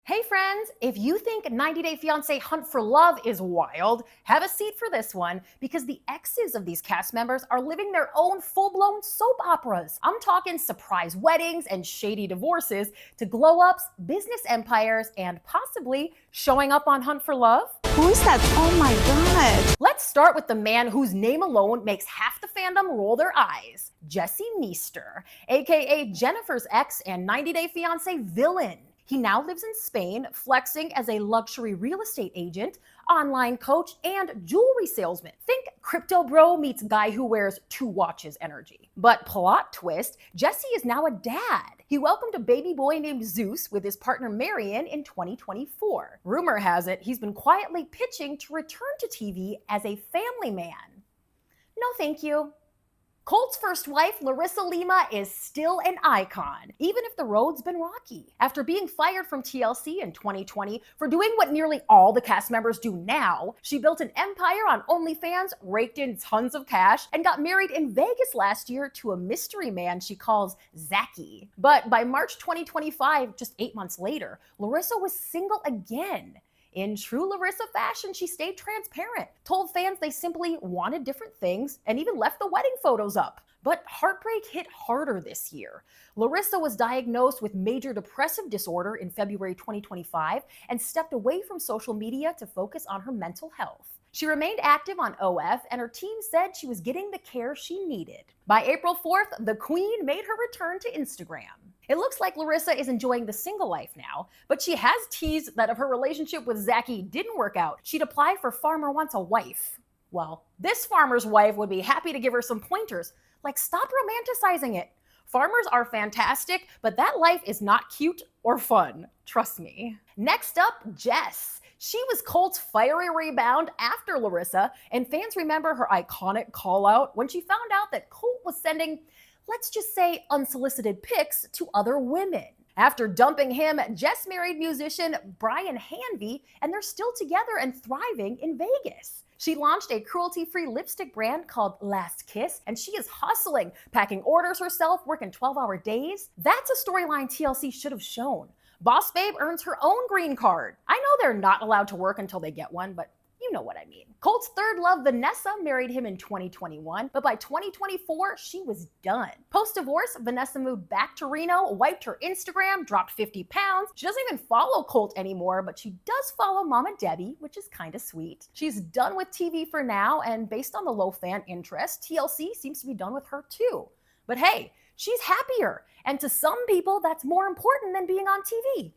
Hey friends, if you think 90 Day Fiancé Hunt for Love is wild, have a seat for this one because the exes of these cast members are living their own full-blown soap operas. I'm talking surprise weddings and shady divorces to glow-ups, business empires, and possibly showing up on Hunt for Love. Who is that? Oh my god. Let's start with the man whose name alone makes half the fandom roll their eyes, Jesse Meester, aka Jennifer's ex and 90 Day Fiancé villain. He now lives in Spain, flexing as a luxury real estate agent, online coach, and jewelry salesman. Think crypto bro meets guy who wears 2 watches energy. But plot twist, Jesse is now a dad. He welcomed a baby boy named Zeus with his partner Marion in 2024. Rumor has it he's been quietly pitching to return to TV as a family man. No thank you. Colt's first wife, Larissa Lima, is still an icon, even if the road's been rocky. After being fired from TLC in 2020 for doing what nearly all the cast members do now, she built an empire on OnlyFans, raked in tons of cash, and got married in Vegas last year to a mystery man she calls Zachy. But by March 2025, just 8 months later, Larissa was single again. In true Larissa fashion, she stayed transparent, told fans they simply wanted different things, and even left the wedding photos up. But heartbreak hit harder this year. Larissa was diagnosed with major depressive disorder in February 2025 and stepped away from social media to focus on her mental health. She remained active on OF, and her team said she was getting the care she needed. By April 4th, the Queen made her return to Instagram. It looks like Larissa is enjoying the single life now, but she has teased that if her relationship with Zachy didn't work out, she'd apply for Farmer Wants a Wife. Well, this farmer's wife would be happy to give her some pointers, like stop romanticizing it. Farmers are fantastic, but that life is not cute or fun, trust me. Next up, Jess. She was Colt's fiery rebound after Larissa, and fans remember her iconic call-out when she found out that Colt was sending, let's just say, unsolicited pics to other women. After dumping him, Jess married musician Brian Hanvey, and they're still together and thriving in Vegas. She launched a cruelty-free lipstick brand called Last Kiss, and she is hustling, packing orders herself, working 12-hour days. That's a storyline TLC should have shown. Boss Babe earns her own green card. I know they're not allowed to work until they get one, but you know what I mean. Colt's third love, Vanessa, married him in 2021, but by 2024, she was done. Post-divorce, Vanessa moved back to Reno, wiped her Instagram, dropped 50 pounds. She doesn't even follow Colt anymore, but she does follow Mama Debbie, which is kind of sweet. She's done with TV for now, and based on the low fan interest, TLC seems to be done with her too. But hey, she's happier, and to some people, that's more important than being on TV.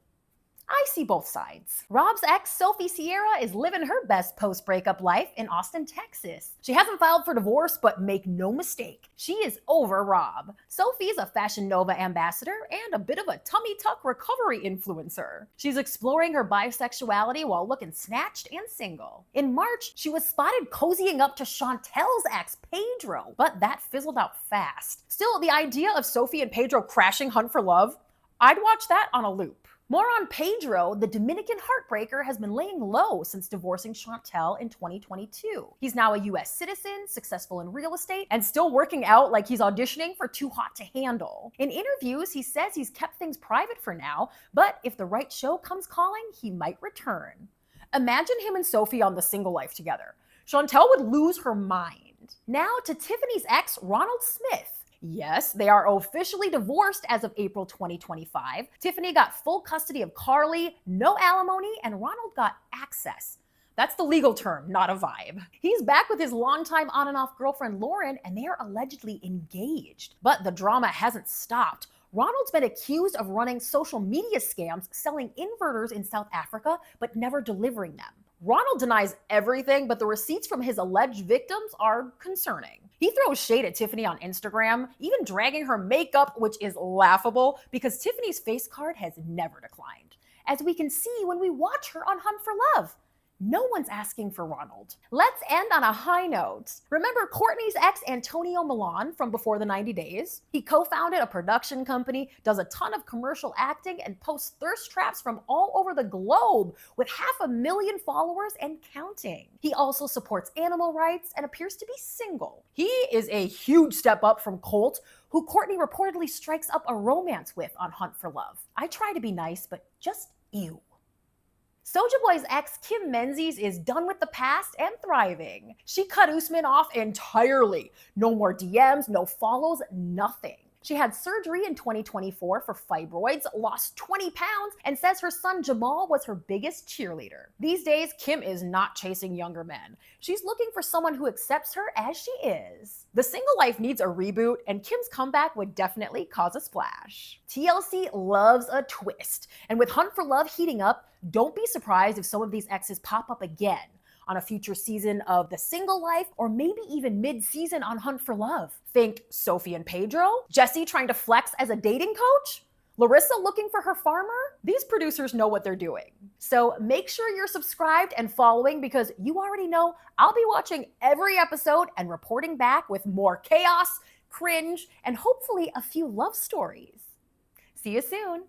I see both sides. Rob's ex, Sophie Sierra, is living her best post-breakup life in Austin, Texas. She hasn't filed for divorce, but make no mistake, she is over Rob. Sophie's a Fashion Nova ambassador and a bit of a tummy tuck recovery influencer. She's exploring her bisexuality while looking snatched and single. In March, she was spotted cozying up to Chantel's ex, Pedro, but that fizzled out fast. Still, the idea of Sophie and Pedro crashing Hunt for Love, I'd watch that on a loop. More on Pedro, the Dominican heartbreaker has been laying low since divorcing Chantel in 2022. He's now a US citizen, successful in real estate, and still working out like he's auditioning for Too Hot to Handle. In interviews, he says he's kept things private for now, but if the right show comes calling, he might return. Imagine him and Sophie on The Single Life together. Chantel would lose her mind. Now to Tiffany's ex, Ronald Smith. Yes, they are officially divorced as of April 2025. Tiffany got full custody of Carly, no alimony, and Ronald got access. That's the legal term, not a vibe. He's back with his longtime on and off girlfriend Lauren, and they are allegedly engaged. But the drama hasn't stopped. Ronald's been accused of running social media scams, selling inverters in South Africa, but never delivering them. Ronald denies everything, but the receipts from his alleged victims are concerning. He throws shade at Tiffany on Instagram, even dragging her makeup, which is laughable because Tiffany's face card has never declined. As we can see when we watch her on Hunt for Love. No one's asking for Ronald. Let's end on a high note. Remember Cortney's ex, Antonio Millon, from before the 90 Days? He co-founded a production company, does a ton of commercial acting, and posts thirst traps from all over the globe with 500,000 followers and counting. He also supports animal rights and appears to be single. He is a huge step up from Colt, who Cortney reportedly strikes up a romance with on Hunt for Love. I try to be nice, but just ew. Sojaboy's ex, Kim Menzies, is done with the past and thriving. She cut Usman off entirely. No more DMs, no follows, nothing. She had surgery in 2024 for fibroids, lost 20 pounds, and says her son Jamal was her biggest cheerleader. These days, Kim is not chasing younger men. She's looking for someone who accepts her as she is. The single life needs a reboot, and Kim's comeback would definitely cause a splash. TLC loves a twist, and with Hunt for Love heating up, don't be surprised if some of these exes pop up again on a future season of The Single Life, or maybe even mid-season on Hunt for Love. Think Sophie and Pedro? Jesse trying to flex as a dating coach? Larissa looking for her farmer? These producers know what they're doing. So make sure you're subscribed and following, because you already know I'll be watching every episode and reporting back with more chaos, cringe, and hopefully a few love stories. See you soon.